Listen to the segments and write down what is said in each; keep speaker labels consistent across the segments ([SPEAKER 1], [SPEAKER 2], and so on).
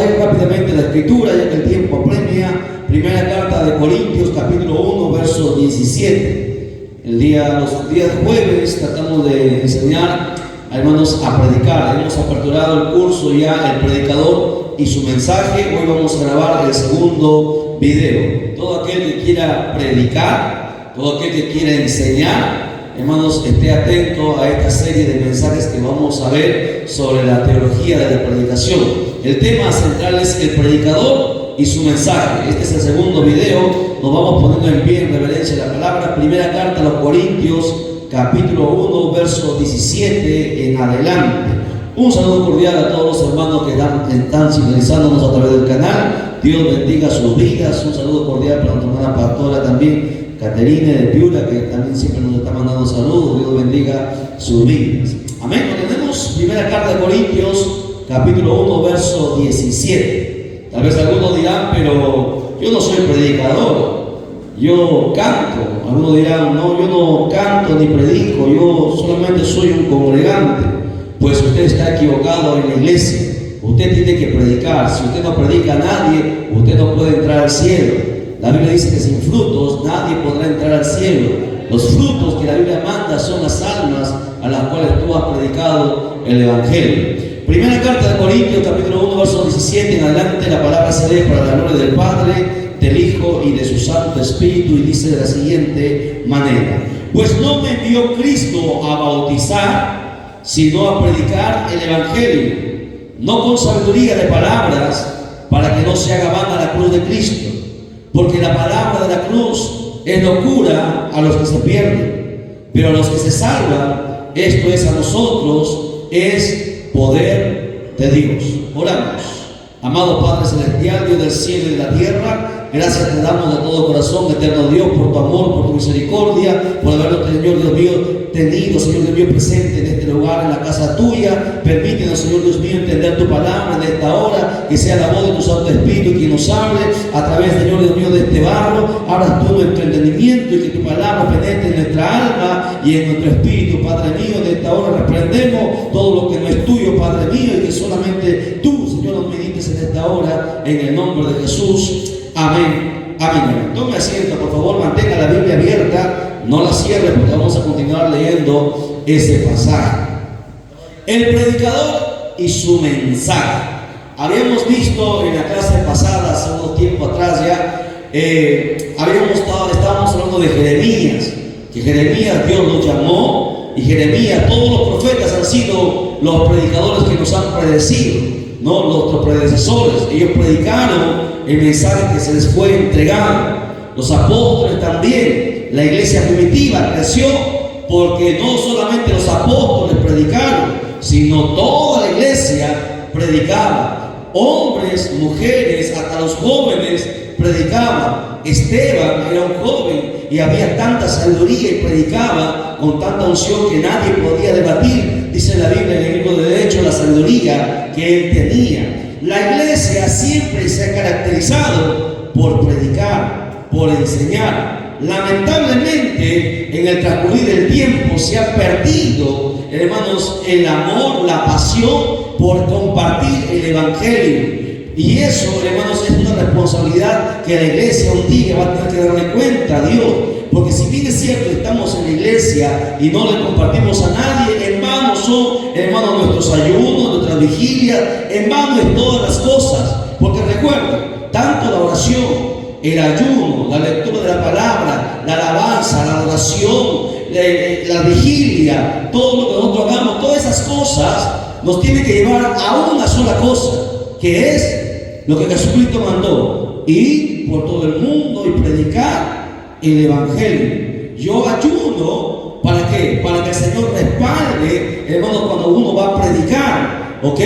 [SPEAKER 1] ver rápidamente la escritura, ya que el tiempo apremia. Primera carta de Corintios, capítulo 1, verso 17. Los días de jueves tratamos de enseñar a hermanos a predicar. Hemos aperturado el curso ya, el predicador y su mensaje. Hoy vamos a grabar el segundo video. Todo aquel que quiera predicar, todo aquel que quiera enseñar, hermanos, esté atento a esta serie de mensajes que vamos a ver sobre la teología de la predicación. El tema central es el predicador y su mensaje. Este es el segundo video. Nos vamos poniendo en pie en reverencia a la palabra. Primera carta a los Corintios, capítulo 1, verso 17 en adelante. Un saludo cordial a todos los hermanos que están sintonizándonos a través del canal. Dios bendiga sus vidas. Un saludo cordial para nuestra hermana pastora también, Caterine de Piura, que también siempre nos está mandando saludos. Dios bendiga sus vidas. Amén. Tenemos primera carta de Corintios, capítulo 1, verso 17. Tal vez algunos dirán, pero yo no soy predicador, yo canto. Algunos dirán, no, yo no canto ni predico, yo solamente soy un congregante. Pues usted está equivocado en la iglesia. Usted tiene que predicar. Si usted no predica a nadie, usted no puede entrar al cielo. La Biblia dice que sin frutos nadie podrá entrar al cielo. Los frutos que la Biblia manda son las almas a las cuales tú has predicado el Evangelio. Primera carta de Corintios, capítulo 1, verso 17 en adelante. La palabra se lee para la gloria del Padre, del Hijo y de su Santo Espíritu, y dice de la siguiente manera: pues no me envió Cristo a bautizar, sino a predicar el Evangelio, no con sabiduría de palabras, para que no se haga vana la cruz de Cristo. Porque la palabra de la cruz es locura a los que se pierden, pero a los que se salvan, esto es a nosotros, es poder de Dios. Oramos. Amado Padre Celestial, Dios del cielo y de la tierra, gracias te damos de todo corazón, eterno Dios, por tu amor, por tu misericordia, por habernos, Señor Dios mío, tenido, Señor Dios mío, presente en este lugar, en la casa tuya. Permítenos, Señor Dios mío, entender tu palabra en esta hora, que sea la voz de tu Santo Espíritu quien nos hable a través, Señor Dios mío, de este barro. Abras tú nuestro entendimiento y que tu palabra penetre en nuestra alma y en nuestro espíritu, Padre mío. De esta hora reprendemos todo lo que no es tuyo, Padre mío, y que solamente tú, Señor, nos medites en esta hora, en el nombre de Jesús. Amén. Amén. Tome asiento, por favor, mantenga la Biblia abierta, no la cierre, porque vamos a continuar leyendo ese pasaje. El predicador y su mensaje. Habíamos visto en la clase pasada, hace unos tiempo atrás ya, estábamos hablando de Jeremías, que Jeremías Dios lo llamó, y Jeremías, todos los profetas han sido los predicadores que nos han predecido, ¿no? Nuestros predecesores. Ellos predicaron el mensaje que se les fue entregado. Los apóstoles también. La iglesia primitiva creció porque no solamente los apóstoles predicaron, sino toda la iglesia predicaba. Hombres, mujeres, hasta los jóvenes predicaban. Esteban era un joven y había tanta sabiduría y predicaba con tanta unción que nadie podía debatir. Dice la Biblia en el libro de Hechos la sabiduría que él tenía. La iglesia siempre se ha caracterizado por predicar, por enseñar. Lamentablemente, en el transcurrir del tiempo se ha perdido, hermanos, el amor, la pasión por compartir el Evangelio. Y eso, hermanos, es una responsabilidad que la iglesia un día va a tener que darle cuenta a Dios. Porque si bien es cierto, estamos en la iglesia y no le compartimos a nadie, en vano son, hermanos, nuestros ayunos, nuestras vigilias, en vano es todas las cosas. Porque recuerden, tanto la oración, el ayuno, la lectura de la palabra, la alabanza, la adoración, la vigilia, todo lo que nosotros hagamos, todas esas cosas nos tienen que llevar a una sola cosa, que es lo que Jesucristo mandó: ir por todo el mundo y predicar el Evangelio. Yo ayuno, ¿para qué? Para que el Señor respalde, hermano, cuando uno va a predicar, ¿ok?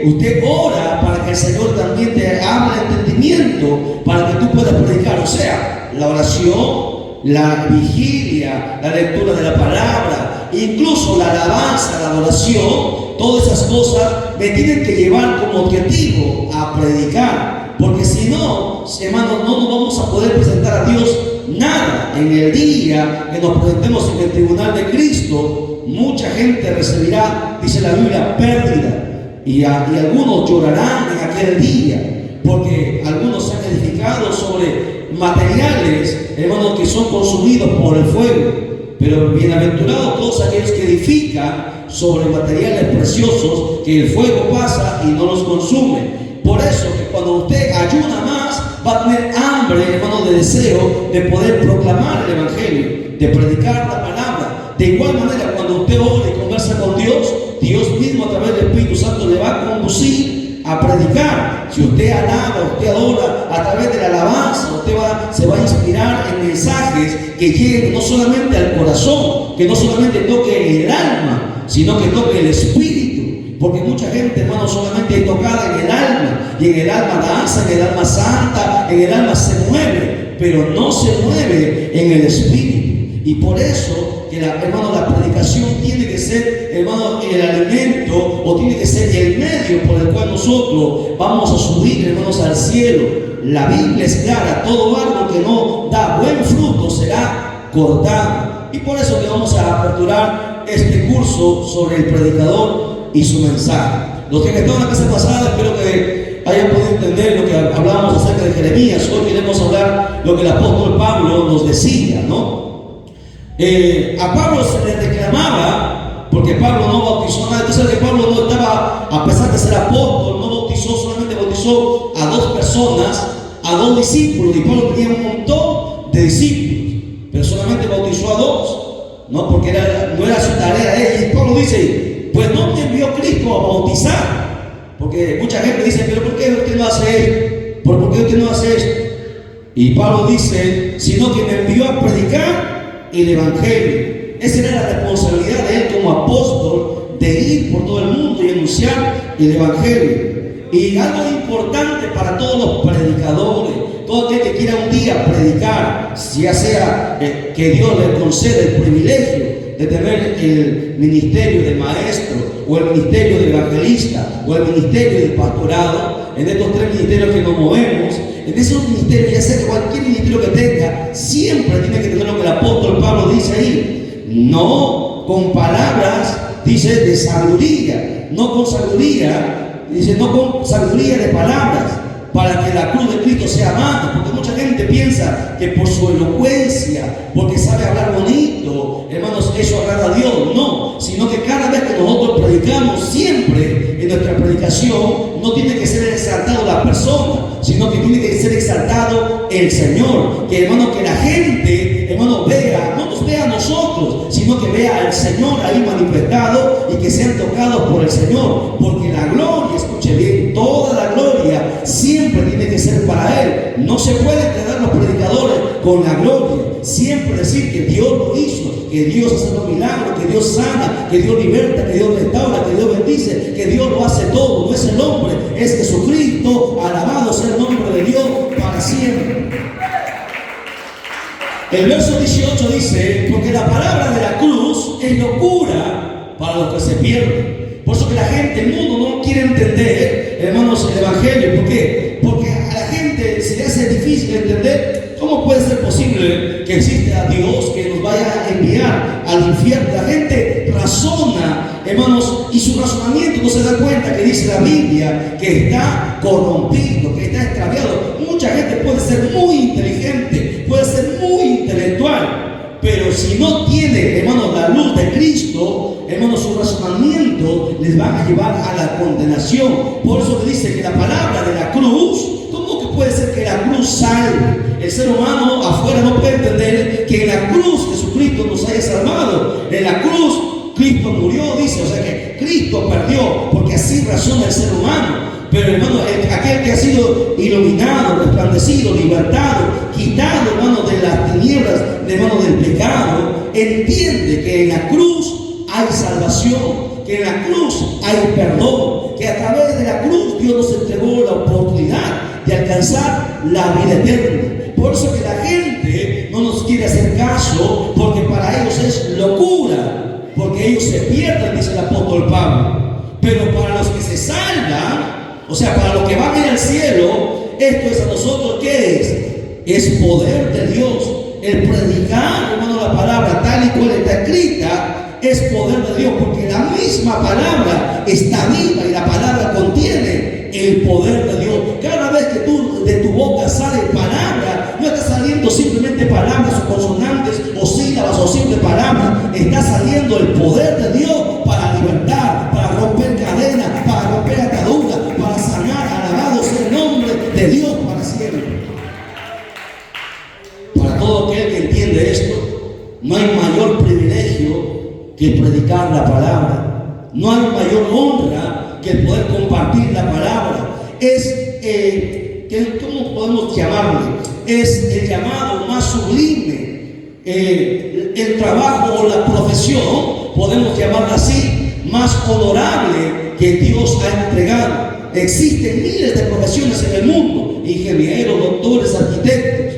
[SPEAKER 1] Usted ora para que el Señor también te hable entendimiento, para que tú puedas predicar. O sea, la oración, la vigilia, la lectura de la palabra, incluso la alabanza, la adoración, todas esas cosas me tienen que llevar como objetivo a predicar. Porque si no, hermanos, no nos vamos a poder presentar a Dios nada. En el día que nos presentemos en el tribunal de Cristo, mucha gente recibirá, dice la Biblia, pérdida. y algunos llorarán en aquel día, porque algunos se han edificado sobre materiales, hermanos, que son consumidos por el fuego. Pero bienaventurados todos aquellos que edifican sobre materiales preciosos, que el fuego pasa y no los consume. Por eso que cuando usted ayuna más, va a tener hambre, hermano, de deseo de poder proclamar el Evangelio, de predicar la palabra. De igual manera, cuando usted ora y conversa con Dios, Dios mismo a través del Espíritu Santo le va a conducir a predicar. Si usted alaba, usted adora a través de la alabanza, usted se va a inspirar en mensajes que lleguen no solamente al corazón, que no solamente toque el alma, sino que toque el espíritu. Porque mucha gente, hermano, solamente es tocada en el alma, y en el alma danza, en el alma santa, en el alma se mueve, pero no se mueve en el espíritu. Y por eso que hermano, la predicación tiene que ser, hermano, el alimento, o tiene que ser el medio por el cual nosotros vamos a subir, hermanos, al cielo. La Biblia es clara: todo árbol que no da buen fruto será cortado. Y por eso que vamos a aperturar este curso sobre el predicador y su mensaje. Los que estaban en la clase pasada, espero que hayan podido entender lo que hablábamos acerca de Jeremías. Hoy queremos hablar lo que el apóstol Pablo nos decía, ¿no? A Pablo se le reclamaba, porque Pablo no bautizó a nadie. Entonces que Pablo no estaba, a pesar de ser apóstol, no bautizó, solamente bautizó a 2 personas, a 2 discípulos. Y Pablo tenía un montón de discípulos, pero solamente bautizó a 2, ¿no? Porque no era su tarea. Y Pablo dice: pues no me envió Cristo a bautizar. Porque mucha gente dice: pero ¿por qué usted no hace esto? ¿Por qué usted no hace esto? Y Pablo dice: sino que me envió a predicar el Evangelio. Esa era la responsabilidad de él como apóstol, de ir por todo el mundo y anunciar el Evangelio. Y algo importante para todos los predicadores, todo aquel que quiera un día predicar, ya sea que Dios le conceda el privilegio de tener el ministerio de maestro, o el ministerio de evangelista, o el ministerio de pastorado, en estos 3 ministerios que nos movemos. En esos ministerios, ya sea que cualquier ministerio que tenga, siempre tiene que tener lo que el apóstol Pablo dice ahí: no con palabras, dice, de sabiduría, no con sabiduría, dice, no con sabiduría de palabras, para que la cruz de Cristo sea amada. Porque mucha gente piensa que por su elocuencia, porque sabe hablar bonito, hermanos, eso agrada a Dios. No, sino que cada vez que nosotros predicamos, siempre en nuestra predicación no tiene que ser exaltado la persona, sino que tiene que ser exaltado el Señor. Que, hermano, que la gente, hermano, no nos vea a nosotros, sino que vea al Señor ahí manifestado, y que sean tocados por el Señor. Porque la gloria, escuche bien, toda la gloria siempre tiene que ser para Él. No se puede quedar los predicadores con la gloria. Siempre decir que Dios lo hizo, que Dios hace los milagros, que Dios sana, que Dios liberta, que Dios restaura, que Dios bendice, que Dios lo hace todo. No es el hombre, es Jesucristo. Alabado sea el nombre de Dios para siempre. El verso 18 dice: porque la palabra de la cruz es locura para los que se pierden. Por eso que la gente, el mundo no quiere entender, hermanos, el Evangelio. ¿Por qué? Porque a la gente se le hace difícil entender. ¿Cómo puede ser posible que exista Dios que nos vaya a enviar al infierno? La gente razona, hermanos, y su razonamiento no se da cuenta que dice la Biblia que está corrompido, que está extraviado. Mucha gente puede ser muy inteligente, puede ser muy intelectual, pero si no tiene, hermanos, la luz de Cristo, hermanos, su razonamiento les va a llevar a la condenación. Por eso le dice que la palabra de la cruz, ¿cómo que puede ser que la cruz salve? El ser humano afuera no puede entender que en la cruz Jesucristo nos haya salvado. En la cruz Cristo murió, dice, o sea que Cristo perdió, porque así razona el ser humano. Pero, hermano, aquel que ha sido iluminado, resplandecido, libertado, quitado, hermano, de las tinieblas, hermano, del pecado, entiende que en la cruz hay salvación, que en la cruz hay perdón, que a través de la cruz Dios nos entregó la oportunidad de alcanzar la vida eterna. Por eso que la gente no nos quiere hacer caso, porque para ellos es locura, porque ellos se pierden, dice el apóstol Pablo. Pero para los que se salvan, o sea, para los que van a ir al cielo, esto es a nosotros, ¿qué es? Es poder de Dios. El predicar, hermano, la palabra tal y cual está escrita, es poder de Dios, porque la misma palabra está viva y la palabra contiene el poder de Dios. Cada vez que de tu boca sale palabra, no está saliendo simplemente palabras o consonantes o sílabas o simples palabras, está saliendo el poder de Dios para libertar, para romper cadenas, para romper ataduras, para sanar. Alabado sea el nombre de Dios para siempre. Para todo aquel que entiende esto, no hay mayor privilegio que predicar la palabra. No hay mayor honra que el poder compartir la palabra. ¿Cómo podemos llamarle? Es el llamado más sublime, el trabajo o la profesión, podemos llamarla así, más honorable que Dios ha entregado. Existen miles de profesiones en el mundo, ingenieros, doctores, arquitectos,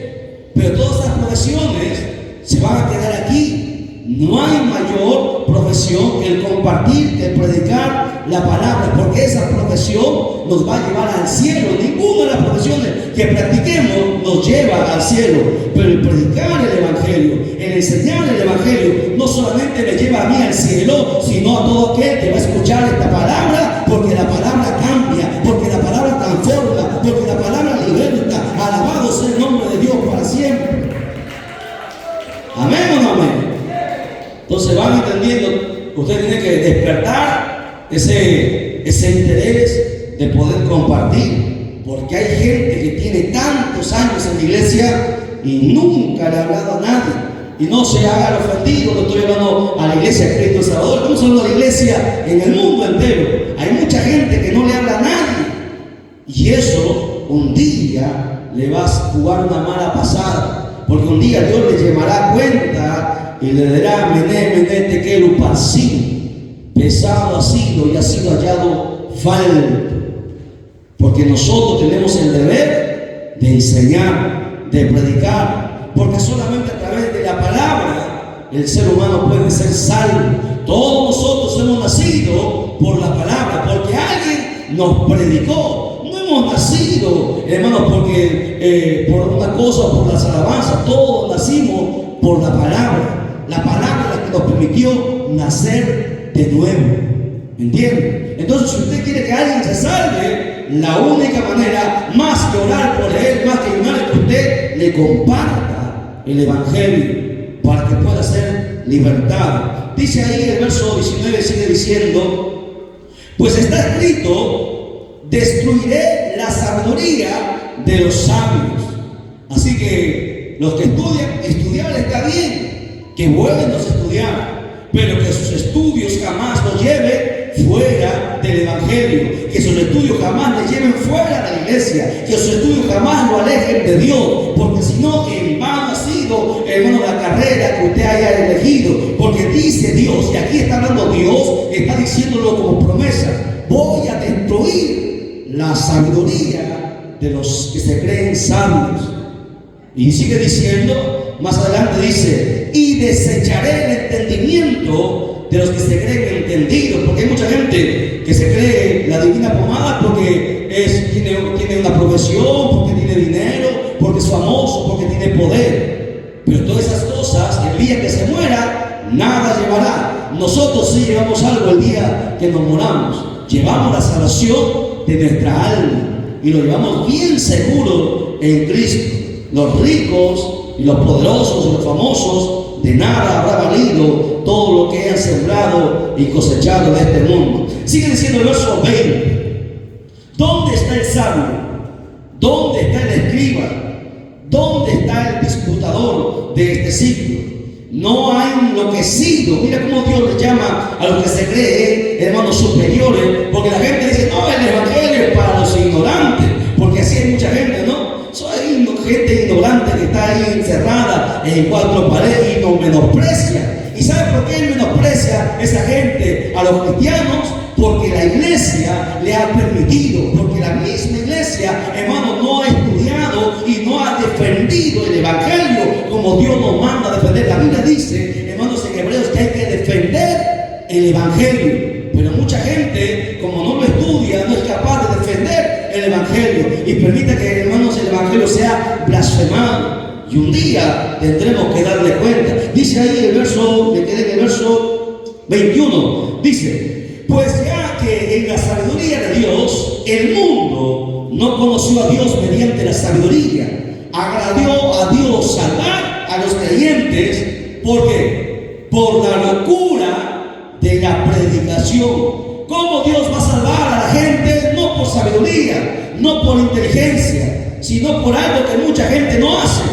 [SPEAKER 1] pero todas esas profesiones se van a quedar aquí. No hay mayor profesión que el compartir, que el predicar la palabra, porque esa profesión nos va a llevar al cielo. Ninguna de las profesiones que practiquemos nos lleva al cielo, pero el predicar el evangelio, el enseñar el evangelio, no solamente me lleva a mí al cielo, sino a todo aquel que va a escuchar esta palabra, porque la palabra cambia, porque la palabra transforma, porque la palabra liberta. Alabado sea el nombre de Dios para siempre. Amén o no amén. Entonces van entendiendo, usted tiene que despertar ese interés de poder compartir, porque hay gente que tiene tantos años en la iglesia y nunca le ha hablado a nadie. Y no se haga ofendido, no estoy hablando a la iglesia de Cristo Salvador, estamos hablando a la iglesia en el mundo entero. Hay mucha gente que no le habla a nadie, y eso un día le va a jugar una mala pasada, porque un día Dios le llamará cuenta y le dirá: mené, mené, tekel uparsim, pesado ha sido y ha sido hallado falto. Porque nosotros tenemos el deber de enseñar, de predicar, porque solamente a través de la palabra el ser humano puede ser salvo. Todos nosotros hemos nacido por la palabra, porque alguien nos predicó. No hemos nacido, hermanos, porque por una cosa o por las alabanzas. Todos nacimos por la palabra. La palabra es la que nos permitió nacer de nuevo. ¿Entienden? Entonces, si usted quiere que alguien se salve, la única manera, más que orar por él, más que ayudar, es que usted le comparta el evangelio para que pueda ser libertado. Dice ahí el verso 19, sigue diciendo: pues está escrito, destruiré la sabiduría de los sabios. Así que los que estudiar está bien, que vuelven a estudiar, pero que sus estudios jamás los lleven fuera del evangelio, que sus estudios jamás le lleven fuera de la iglesia, que sus estudios jamás lo alejen de Dios, porque si no, en vano ha sido, hermano, la carrera que usted haya elegido, porque dice Dios, y aquí está hablando Dios, está diciéndolo como promesa: voy a destruir la sabiduría de los que se creen sabios. Y sigue diciendo, más adelante dice: y desecharé el entendimiento de los que se creen entendidos. Porque hay mucha gente que se cree la divina pomada porque tiene una profesión, porque tiene dinero, porque es famoso, porque tiene poder. Pero todas esas cosas, el día que se muera, nada llevará. Nosotros sí llevamos algo el día que nos moramos. Llevamos la salvación de nuestra alma y lo llevamos bien seguro en Cristo. Los ricos y los poderosos y los famosos, de nada habrá valido todo lo que hayan sembrado y cosechado en este mundo. Sigue diciendo el verso 20: ¿dónde está el sabio? ¿Dónde está el escriba? ¿Dónde está el disputador de este siglo? No ha enloquecido. Mira cómo Dios le llama a los que se creen, hermanos, superiores, porque la gente dice: no, el evangelio es para los ignorantes, porque así hay mucha gente, ¿no? Hay gente ignorante que está ahí encerrada en cuatro paredes y nos menosprecia. ¿Y sabe por qué menosprecia esa gente a los cristianos? Porque la iglesia le ha permitido, porque la misma iglesia, hermano, no ha estudiado y no ha defendido el evangelio como Dios nos manda a defender. La Biblia dice, hermanos, en Hebreos, que hay que defender el evangelio. Pero mucha gente, como no lo estudia, no es capaz de defender el evangelio y permite que, hermanos, el evangelio sea blasfemado. Y un día tendremos que darle cuenta. Dice ahí el verso, me quedé en el verso 21 dice: pues ya que en la sabiduría de Dios el mundo no conoció a Dios mediante la sabiduría, agradó a Dios salvar a los creyentes. ¿Por qué? Por la locura de la predicación. ¿Cómo Dios va a salvar a la gente? No por sabiduría, no por inteligencia, sino por algo que mucha gente no hace: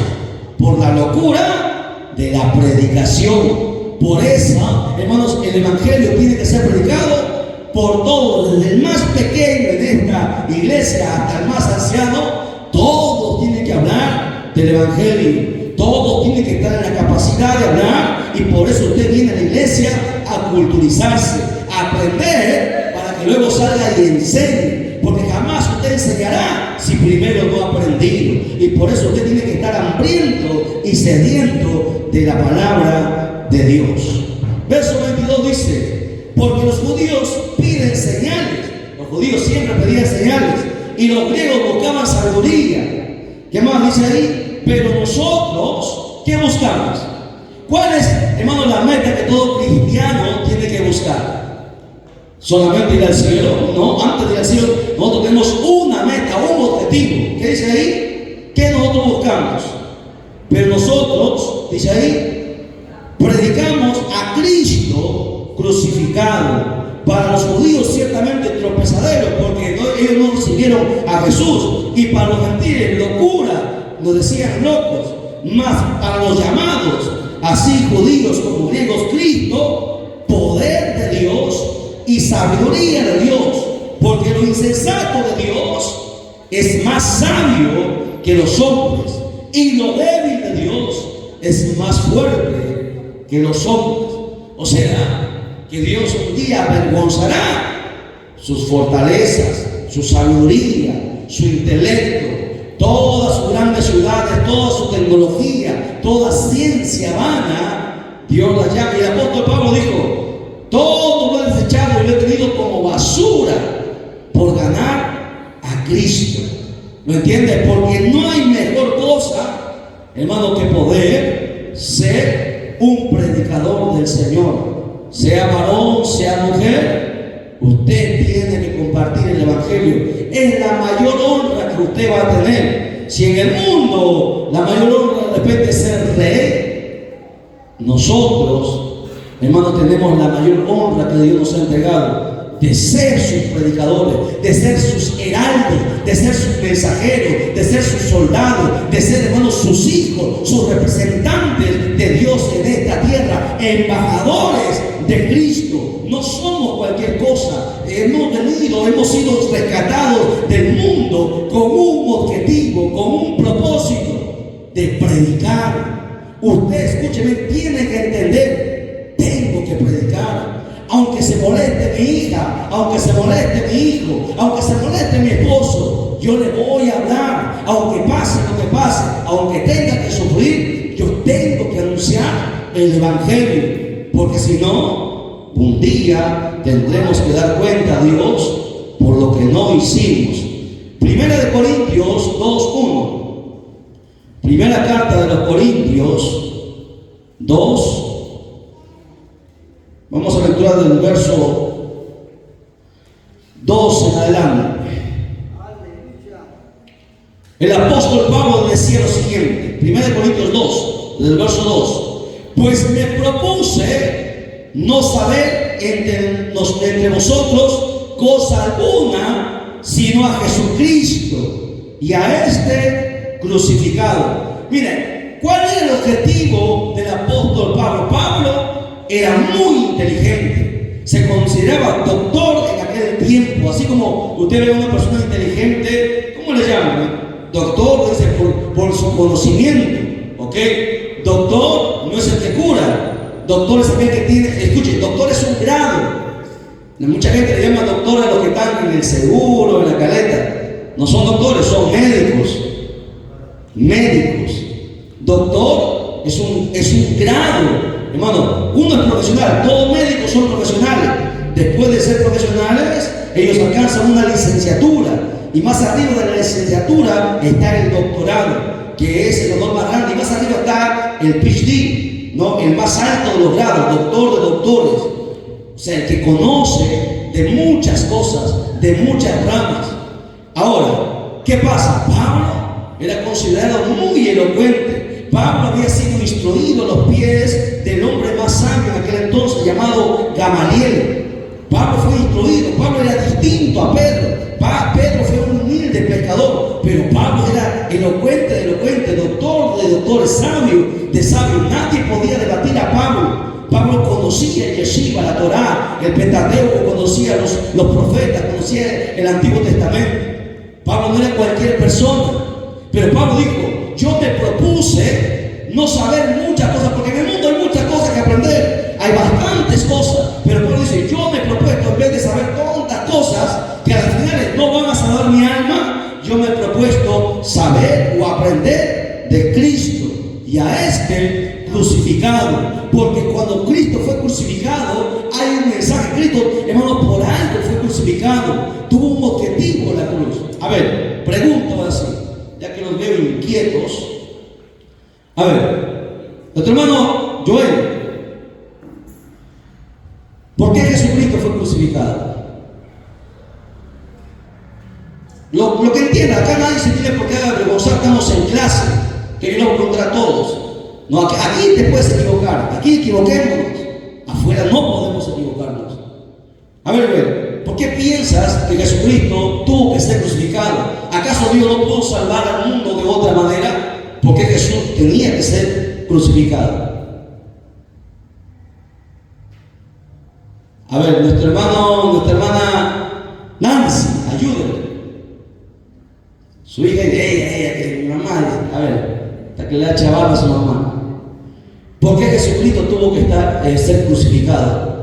[SPEAKER 1] por la locura de la predicación. Por eso, hermanos, el evangelio tiene que ser predicado por todos, desde el más pequeño en esta iglesia hasta el más anciano. Todos tienen que hablar del evangelio, todos tienen que estar en la capacidad de hablar, y por eso usted viene a la iglesia a culturizarse, a aprender, para que luego salga y enseñe, porque jamás usted enseñará si primero no ha aprendido. Y por eso usted tiene que estar hambriento y sediento de la palabra de Dios. Verso 22 dice: porque los judíos piden señales. Los judíos siempre pedían señales, y los griegos buscaban sabiduría. ¿Qué más dice ahí? Pero nosotros, ¿qué buscamos? ¿Cuál es, hermano, la meta que todo cristiano tiene que buscar? ¿Solamente ir al cielo? No, antes de ir al cielo nosotros tenemos una meta, un objetivo. ¿Qué dice ahí? ¿Qué nosotros buscamos? Pero nosotros, dice ahí, predicamos a Cristo crucificado. Para los judíos ciertamente tropezadero, porque ellos no recibieron a Jesús, y para los gentiles locura, nos decían locos. Mas para los llamados, así judíos como griegos, Cristo, poder de Dios y sabiduría de Dios, porque lo insensato de Dios es más sabio que los hombres, y lo débil de Dios es más fuerte que los hombres. O sea, que Dios un día avergonzará sus fortalezas, su sabiduría, su intelecto, todas sus grandes ciudades, toda su tecnología, toda ciencia vana. Dios la llama, y el apóstol Pablo dijo: todo lo he desechado y lo he tenido como basura por ganar a Cristo. ¿Lo entiendes? Porque no hay mejor cosa, hermano, que poder ser un predicador del Señor. Sea varón, sea mujer, usted tiene que compartir el evangelio. Es la mayor honra que usted va a tener. Si en el mundo la mayor honra de repente es ser rey, nosotros, hermanos, tenemos la mayor honra que Dios nos ha entregado, de ser sus predicadores, de ser sus heraldos, de ser sus mensajeros, de ser sus soldados, de ser, hermanos, sus hijos, sus representantes de Dios en esta tierra, embajadores de Cristo. No somos cualquier cosa. Hemos venido, hemos sido rescatados del mundo con un objetivo, con un propósito de predicar. Usted, escúcheme, tiene que entender: tengo que predicar. Aunque se moleste mi hija, aunque se moleste mi hijo, aunque se moleste mi esposo, yo le voy a hablar. Aunque pase lo que pase, aunque tenga que sufrir, yo tengo que anunciar el evangelio, porque si no, un día tendremos que dar cuenta a Dios por lo que no hicimos. Primera de Corintios 2:1. Primera carta de los Corintios 2. Vamos a lecturar del verso 2 en adelante. El apóstol Pablo decía lo siguiente, 1 Corintios 2, del verso 2: pues me propuse no saber entre vosotros cosa alguna, sino a Jesucristo y a este crucificado. Miren, ¿cuál era el objetivo del apóstol Pablo? Pablo era muy inteligente, se consideraba doctor en aquel tiempo. Así como usted ve a una persona inteligente, ¿cómo le llaman? Doctor, dice, por su conocimiento, ¿ok? Doctor no es el que cura, doctor es aquel que tiene, escuche, doctor es un grado. Mucha gente le llama doctor a los que están en el seguro, en la caleta. No son doctores, son médicos. Médicos. Doctor es un grado. Hermano, uno es profesional, todos médicos son profesionales. Después de ser profesionales, ellos alcanzan una licenciatura, y más arriba de la licenciatura está el doctorado, que es el honor más grande, y más arriba está el PhD, ¿no? El más alto de los grados, doctor de doctores. sea, el que conoce de muchas cosas, de muchas ramas. Ahora, ¿qué pasa? Pablo era considerado muy elocuente. Pablo había sido instruido a los pies del hombre más sabio en aquel entonces, llamado Gamaliel. Pablo fue instruido. Pablo era distinto a Pedro. Pedro fue un humilde pescador, pero Pablo era elocuente de elocuente, doctor de doctores, sabio de sabio. Nadie podía debatir a Pablo. Pablo conocía el Yeshiva, la Torá, el Pentateuco, conocía los profetas, conocía el Antiguo Testamento. Pablo no era cualquier persona, pero Pablo dijo: yo me propuse no saber muchas cosas, porque en el mundo hay muchas cosas que aprender, hay bastantes cosas, pero Pablo dice: yo me he propuesto, en vez de saber tantas cosas que al final no van a salvar mi alma, yo me he propuesto saber o aprender de Cristo y a este crucificado. Porque cuando Cristo fue crucificado, hay un mensaje. Cristo, hermano, por algo fue crucificado, tuvo un objetivo en la cruz. A ver, pregunto así, ya que los veo inquietos. A ver, nuestro hermano Joel, ¿por qué Jesucristo fue crucificado? Lo que entienda, acá nadie se tiene por qué avergonzar, estamos en clase, que yo lo contra todos. No, aquí te puedes equivocar, aquí equivoquémonos, afuera no podemos equivocarnos. A ver, ¿por qué piensas que Jesucristo tuvo que ser crucificado? ¿Acaso Dios no pudo salvar al mundo de otra manera? ¿Por qué Jesús tenía que ser crucificado? A ver, nuestra hermana Nancy, ayúdenme. Su hija, ella, que mi mamá, a ver, hasta que le da chaval a su mamá. ¿Por qué Jesucristo tuvo que ser crucificado?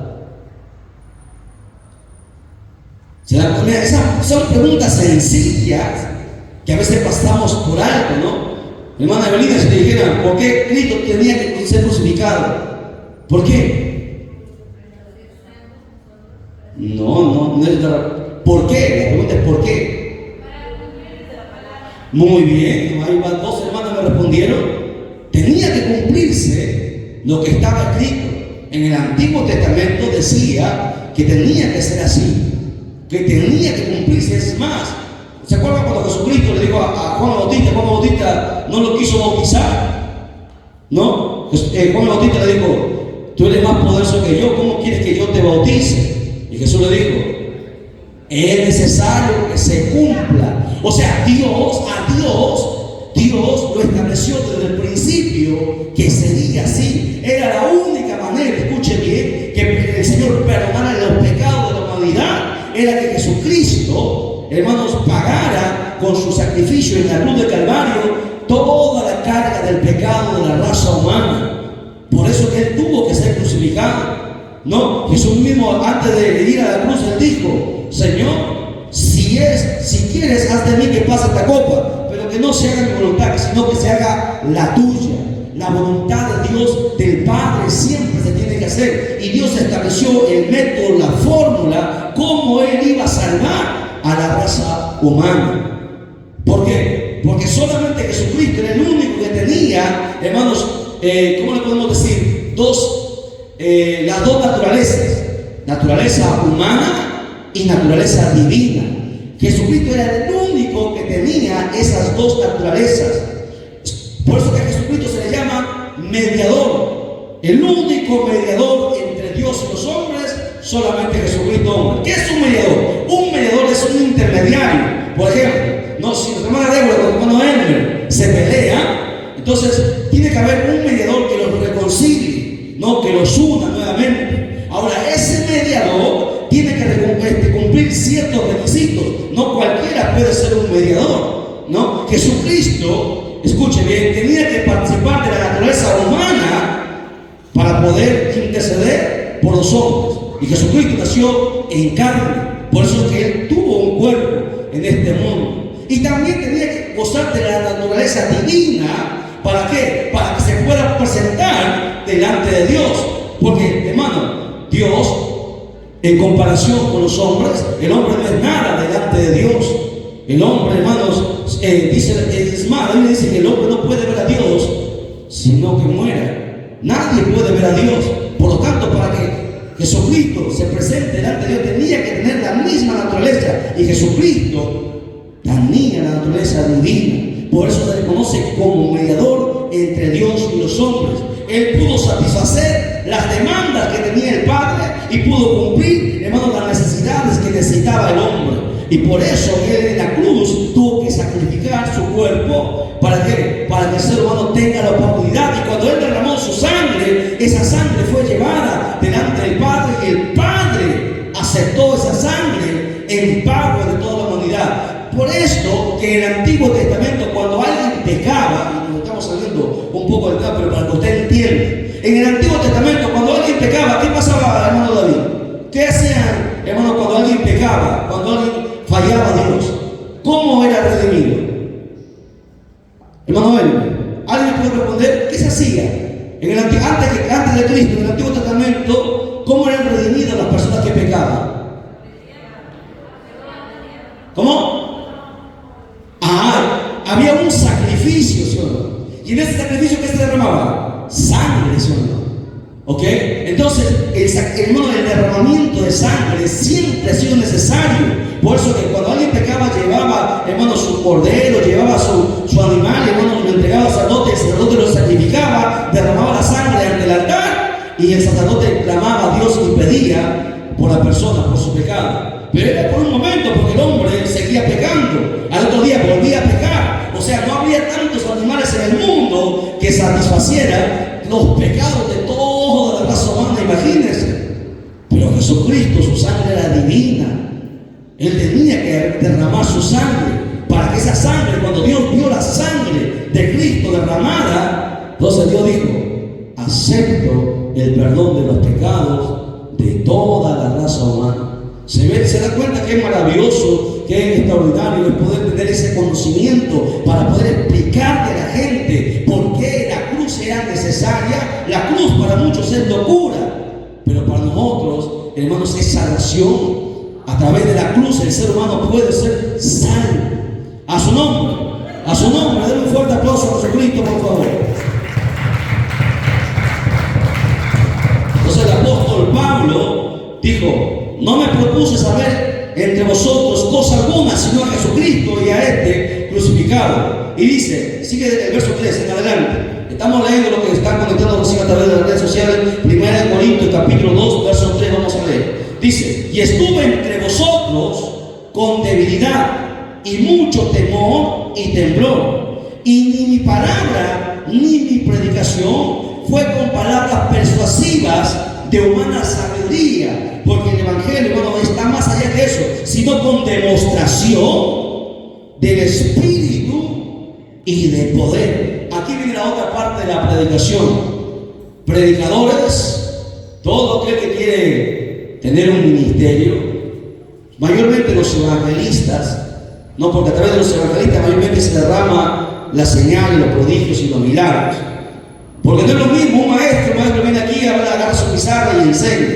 [SPEAKER 1] ¿Se dan cuenta? Esas son preguntas sencillas que a veces pasamos por alto, ¿no? Hermana Evelina, si te dijera, ¿por qué Cristo tenía que ser crucificado? ¿Por qué? No es la... ¿Por qué? La pregunta es ¿por qué? Muy bien, ahí van dos hermanas me respondieron. Tenía que cumplirse lo que estaba escrito. En el Antiguo Testamento decía que tenía que ser así, que tenía que cumplirse. Es más, ¿se acuerdan cuando Jesucristo le dijo a Juan Bautista? Juan Bautista no lo quiso bautizar, ¿no? Juan Bautista le dijo: tú eres más poderoso que yo, ¿cómo quieres que yo te bautice? Y Jesús le dijo: es necesario que se cumpla. O sea, Dios lo estableció desde el principio que sería así. Era la única manera, escuche bien, que el Señor perdonara los pecados de la humanidad. Era que Jesucristo, hermanos, pagara con su sacrificio en la cruz del Calvario toda la carga del pecado de la raza humana. Por eso que Él tuvo que ser crucificado, ¿no? Jesús mismo, antes de ir a la cruz, Él dijo: Señor, si quieres, haz de mí que pase esta copa, pero que no se haga mi voluntad, sino que se haga la tuya. La voluntad de Dios, del Padre, siempre se tiene que hacer. Y Dios estableció el método, la fórmula, cómo Él iba a salvar a la raza humana. ¿Por qué? Porque solamente Jesucristo era el único que tenía, hermanos, ¿cómo le podemos decir? Las dos naturalezas, naturaleza humana y naturaleza divina. Jesucristo era el único que tenía esas dos naturalezas. Por eso que a Jesucristo se le llama mediador. El único mediador entre Dios y los hombres, solamente Jesucristo hombre. ¿Qué es un mediador? Un mediador es un intermediario. Por ejemplo, no, si la hermana Débora con el hermano Elmer se pelea, entonces tiene que haber un mediador que los reconcilie, no que los una nuevamente. Ahora, ese mediador tiene que cumplir ciertos requisitos. No cualquiera puede ser un mediador, ¿no? Jesucristo, escuche bien, tenía que participar de la naturaleza humana para poder interceder por los hombres. Y Jesucristo nació en carne. Por eso es que Él tuvo un cuerpo en este mundo. Y también tenía que gozar de la naturaleza divina. ¿Para qué? Para que se pueda presentar delante de Dios. Porque, hermano, Dios, en comparación con los hombres, el hombre no es nada delante de Dios. El hombre, hermanos, es más, la Biblia dice que el hombre no puede ver a Dios sino que muera. Nadie puede ver a Dios. Por lo tanto, para que Jesucristo se presente delante de Dios, tenía que tener la misma naturaleza, y Jesucristo tenía la naturaleza divina. Por eso se le conoce como mediador entre Dios y los hombres. Él pudo satisfacer las demandas que tenía el Padre y pudo cumplir, hermanos, las necesidades que necesitaba el hombre. Y por eso Él en la cruz tuvo que sacrificar su cuerpo. ¿Para qué? Para que el ser humano tenga la oportunidad. Y cuando Él derramó su sangre, esa sangre fue llevada delante del Padre, y el Padre aceptó esa sangre en pago de toda la humanidad. Por esto que en el Antiguo Testamento, cuando alguien pecaba, y nos estamos saliendo un poco del tema, pero para que usted entienda, en el Antiguo Testamento, cuando alguien pecaba, ¿qué pasaba, hermano David? ¿Qué hacían, hermano, cuando alguien pecaba, cuando alguien fallaba a Dios? ¿Cómo era redimido? Hermano, ¿alguien puede responder? ¿Qué se hacía? Antes de Cristo, en el Antiguo Testamento, ¿cómo eran redimidas las personas que pecaban? ¿Cómo? Había un sacrificio, ¿sí o no? Y en ese sacrificio, ¿qué se derramaba? Sangre, ¿sí o no? ¿Ok? Entonces, el derramamiento de sangre siempre ha sido necesario. Por eso que cuando alguien pecaba, llevaba, hermano, su cordero, llevaba su animal, hermano, lo entregaba al sacerdote, el sacerdote lo sacrificaba, derramaba la sangre ante el altar, y el sacerdote clamaba a Dios y pedía por la persona, por su pecado. Pero era por un momento, porque el hombre seguía pecando. Al otro día volvía a pecar. O sea, no había tantos animales en el mundo que satisfacieran los pecados de toda la raza humana, imagínense. Pero Jesucristo, su sangre era divina. Él tenía que derramar su sangre, para que esa sangre, cuando Dios vio la sangre de Cristo derramada, entonces Dios dijo: acepto el perdón de los pecados de toda la raza humana. Se da cuenta que es maravilloso, que es extraordinario el poder tener ese conocimiento para poder explicarle a la gente por qué la cruz era necesaria. La cruz para muchos es locura, pero para nosotros, hermanos, es salvación. A través de la cruz el ser humano puede ser salvo. A su nombre, denle un fuerte aplauso a Jesucristo, por favor. Entonces el apóstol Pablo dijo: no me propuse saber entre vosotros cosa alguna, sino a Jesucristo y a este crucificado. Y dice, sigue el verso 3 en adelante. Estamos leyendo lo que están conectando recién a través de las redes sociales. 1 Corintios capítulo 2, verso 3, vamos a leer. Dice: y estuve entre vosotros con debilidad y mucho temor y temblor, y ni mi palabra ni mi predicación fue con palabras persuasivas de humana sabiduría, porque el Evangelio, bueno, está más allá de eso, sino con demostración del Espíritu y de poder. Aquí viene la otra parte de la predicación. Predicadores, todo aquel que quiere tener un ministerio, mayormente los evangelistas, no, porque a través de los evangelistas mayormente se derrama la señal, los prodigios y los milagros. Porque no es lo mismo un maestro viene aquí, agarra su pizarra y enseña.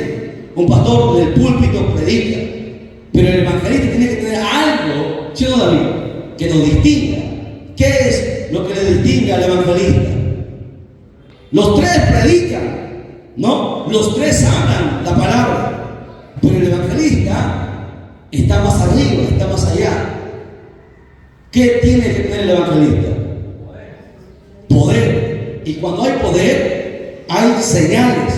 [SPEAKER 1] Un pastor del púlpito predica. Pero el evangelista tiene que tener algo, ¿sí o no, David?, que nos distinga. ¿Qué es lo que le distingue al evangelista? Los tres predican, ¿no? Los tres hablan la palabra. Pero el evangelista está más arriba, está más allá. ¿Qué tiene que tener el evangelista? Poder. Y cuando hay poder, hay señales,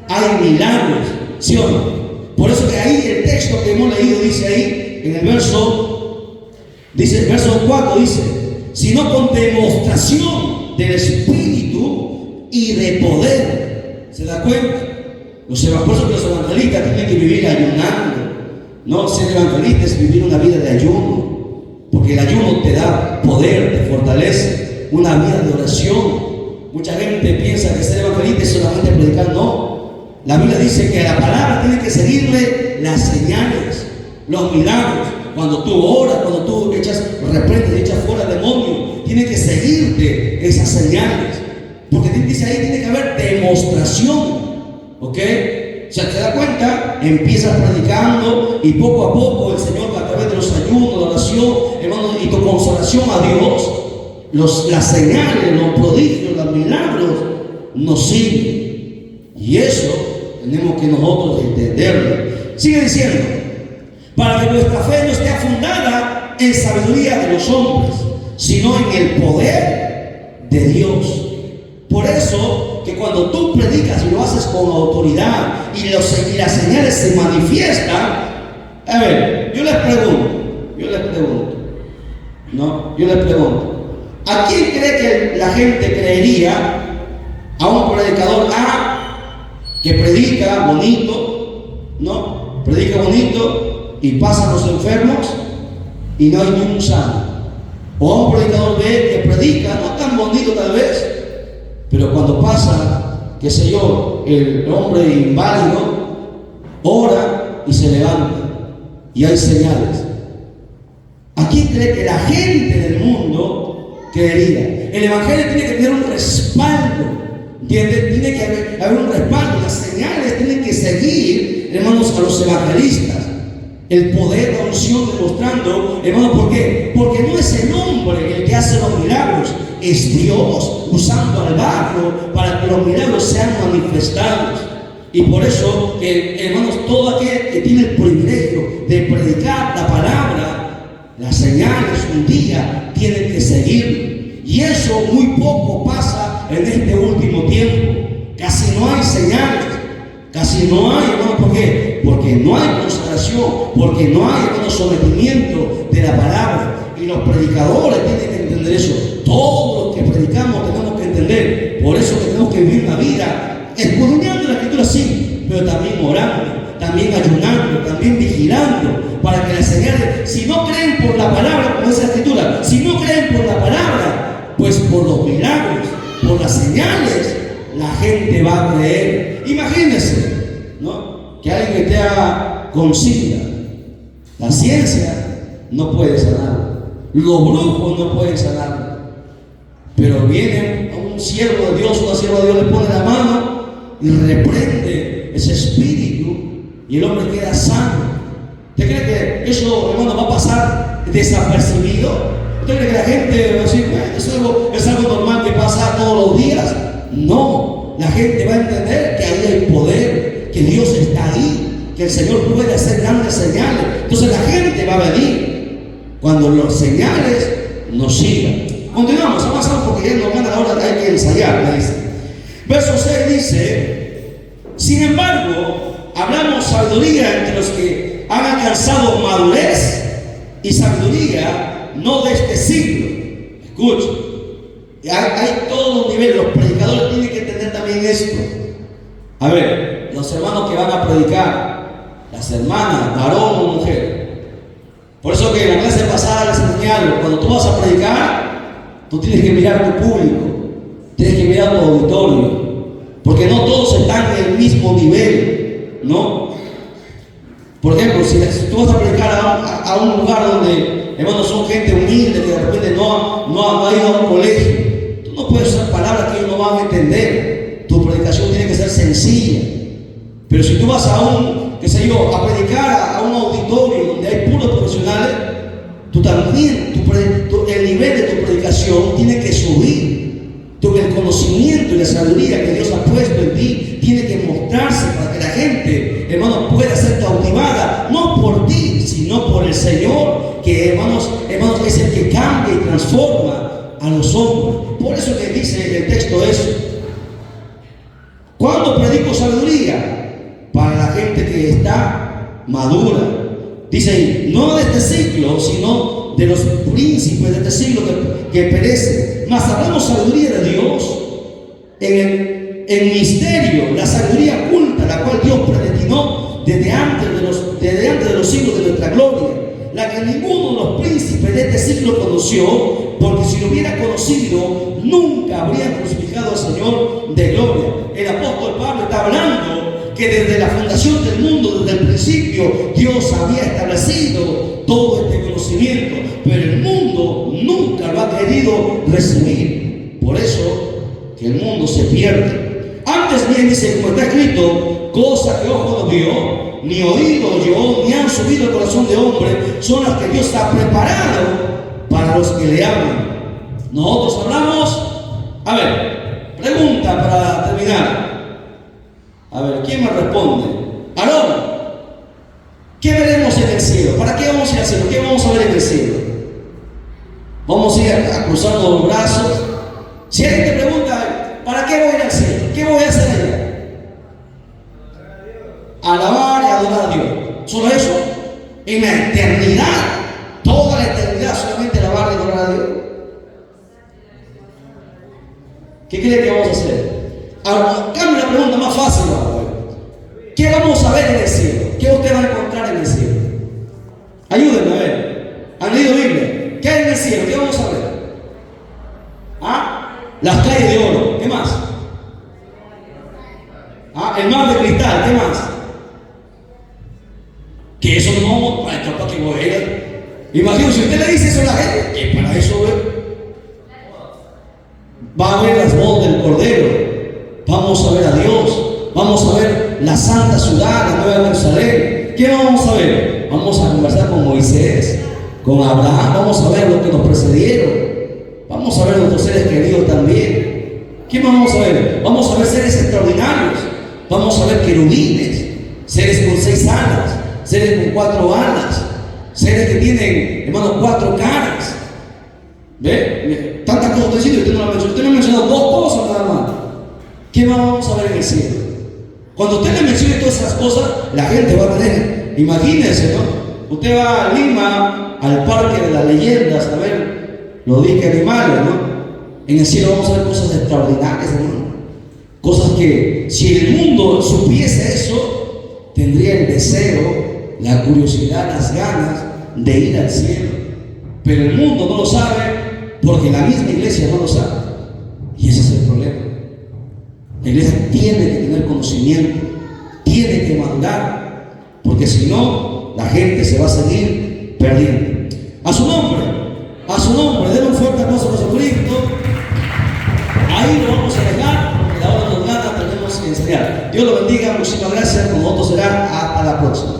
[SPEAKER 1] hay milagros, ¿sí o no? Por eso que ahí el texto que hemos leído dice ahí, en el verso 4 dice: sino con demostración del Espíritu y de poder. ¿Se da cuenta? Por eso que los evangelistas tienen que vivir ayunando. No, ser evangelista es vivir una vida de ayuno, porque el ayuno te da poder, te fortalece, una vida de oración. Mucha gente piensa que ser evangelista es solamente predicar. No, la Biblia dice que a la palabra tiene que seguirle las señales, los milagros. Cuando tú oras, cuando tú reprendes, echas fuera demonios, tiene que seguirte esas señales, porque dice ahí tiene que haber demostración. ¿Ok? O sea, ¿te das cuenta? Empiezas predicando y poco a poco el Señor, a través de los ayunos, la oración, hermano, y tu consolación a Dios, las señales, los prodigios, los milagros nos siguen. Y eso, tenemos que nosotros entenderlo. Sigue diciendo, para que nuestra fe no esté fundada en sabiduría de los hombres, sino en el poder de Dios. Por eso que cuando tú predicas y lo haces con autoridad y las señales se manifiestan, a ver, yo les pregunto, ¿a quién cree que la gente creería? ¿A un predicador que predica bonito, ¿no? Predica bonito y pasan los enfermos y no hay ni un sano. O a un predicador B que predica, no tan bonito tal vez, pero cuando pasa, qué sé yo, el hombre inválido ora y se levanta y hay señales. ¿A quién cree que la gente del mundo creería? El evangelio tiene que tener un respaldo, ¿entiendes? Tiene que haber un respaldo. Las señales tienen que seguir, hermanos, a los evangelistas. El poder, la unción demostrando, hermano, ¿por qué? Porque no es el hombre el que hace los milagros, es Dios usando al barro para que los milagros sean manifestados. Y por eso, hermanos, todo aquel que tiene el privilegio de predicar la palabra, las señales un día tienen que seguir. Y eso muy poco pasa en este último tiempo. Casi no hay señales. Casi no hay, hermano, ¿por qué? Porque no hay consagración, porque no hay, hermano, sometimiento de la palabra. Y los predicadores tienen que entender eso. Todo lo que predicamos tenemos que entender. Por eso que tenemos que vivir una vida escudriñando la escritura, sí, pero también orando, también ayunando, también vigilando, para que las señales, si no creen por la palabra, como dice la escritura, si no creen por la palabra, pues por los milagros, por las señales, la gente va a creer. Imagínense, ¿no? Que alguien que te haga consigna. La ciencia no puede sanar, los brujos no pueden sanar, pero viene un siervo de Dios, una sierva de Dios, le pone la mano y reprende ese espíritu y el hombre queda sano. ¿Usted cree que eso, hermano, va a pasar desapercibido? ¿Usted cree que la gente va a decir, bueno, es algo normal que pasa todos los días? No, la gente va a entender que ahí hay poder, que Dios está ahí, que el Señor puede hacer grandes señales. Entonces la gente va a venir cuando las señales nos sigan. Continuamos, avanzamos porque ya nos gana la hora, hay que ensayar, me dice. Verso 6 dice, sin embargo, hablamos sabiduría entre los que han alcanzado madurez y sabiduría no de este siglo. Escucha, hay todos los niveles, los predicadores tienen que entender también esto. A ver, los hermanos que van a predicar, las hermanas, varón o mujer. Por eso que en la clase pasada les enseñaron, cuando tú vas a predicar, tú tienes que mirar a tu público, tienes que mirar a tu auditorio, porque no todos están en el mismo nivel, ¿no? Por ejemplo, si tú vas a predicar a un lugar donde, hermanos, son gente humilde que de repente no ha ido a un colegio, tú no puedes usar palabras que ellos no van a entender. Tu predicación tiene que ser sencilla. Pero si tú vas a predicar a un auditorio donde hay puros profesionales, tú también, el nivel de tu predicación tiene que subir. El conocimiento y la sabiduría que Dios ha puesto en ti tiene que mostrarse para que la gente, hermanos, pueda ser cautivada, no por ti, sino por el Señor, que hermanos, es el que cambia y transforma a los hombres. Por eso que dice el texto eso. ¿Cuándo predico sabiduría? Para la gente que está madura. Dice ahí, no de este siglo, sino de los príncipes de este siglo que perecen. Mas hablamos sabiduría de Dios en misterio, la sabiduría oculta, la cual Dios predestinó desde antes de los siglos de nuestra gloria, la que ninguno de los príncipes de este siglo conoció, porque si lo hubiera conocido, nunca habría crucificado al Señor de gloria. El apóstol Pablo está hablando que desde la fundación del mundo, desde el principio, Dios había establecido todo este conocimiento, pero el mundo nunca lo ha querido recibir. Por eso que el mundo se pierde. Antes bien dice, como está escrito, cosa que ojo no vio, ni oído oyó, ni han subido al corazón de hombre, son las que Dios ha preparado para los que le aman. Nosotros hablamos, a ver, pregunta para terminar. A ver, ¿quién me responde? Aarón, ¿qué veremos en el cielo? ¿Para qué vamos a ir al cielo? ¿Qué vamos a ver en el cielo? Vamos a ir a cruzarnos los brazos. Si alguien te pregunta, ¿para qué voy a ir al cielo? ¿Qué voy a hacer allá? Alabar y adorar a Dios. ¿Solo eso? En la eternidad, toda la eternidad, solamente alabar y adorar a Dios. ¿Qué cree que vamos a hacer? Ahora, cambia la pregunta más fácil ahora. ¿Qué vamos a ver en el cielo? ¿Qué usted va a encontrar en el cielo? Ayúdenme a ver. ¿Han leído Biblia? ¿Qué hay en el cielo? ¿Qué vamos a ver? ¿Ah? Las calles de oro. ¿Qué más? ¿Ah? El mar de cristal. ¿Qué más? Que eso no, para capaz que voy a ir. Imagino, si usted le dice eso a la gente, que para eso va a ver las bodas del Cordero. Vamos a ver a Dios. Vamos a ver la santa ciudad, la Nueva Jerusalén. ¿Qué vamos a ver? Vamos a conversar con Moisés, con Abraham. Vamos a ver los que nos precedieron. Vamos a ver nuestros seres queridos también. ¿Qué más vamos a ver? Vamos a ver seres extraordinarios. Vamos a ver querubines, seres con 6 alas, seres con 4 alas, seres que tienen, hermano, 4 caras. ¿Ve? Tantas cosas estoy diciendo y usted no lo ha mencionado. Usted me ha mencionado 2 cosas nada más. ¿Qué más vamos a ver en el cielo? Cuando usted le mencione todas esas cosas, la gente va a tener, imagínense, ¿no? Usted va a Lima, al Parque de las Leyendas, a ver los disques animales, ¿no? En el cielo vamos a ver cosas extraordinarias, hermano. Cosas que, si el mundo supiese eso, tendría el deseo, la curiosidad, las ganas de ir al cielo. Pero el mundo no lo sabe porque la misma iglesia no lo sabe. Y ese es el problema. La iglesia tiene que tener conocimiento, tiene que mandar, porque si no, la gente se va a seguir perdiendo. A su nombre, denle un fuerte aplauso a Jesucristo. Ahí lo vamos a dejar, porque la hora nos gana, tenemos que enseñar. Dios lo bendiga, muchísimas gracias, con nosotros será hasta la próxima.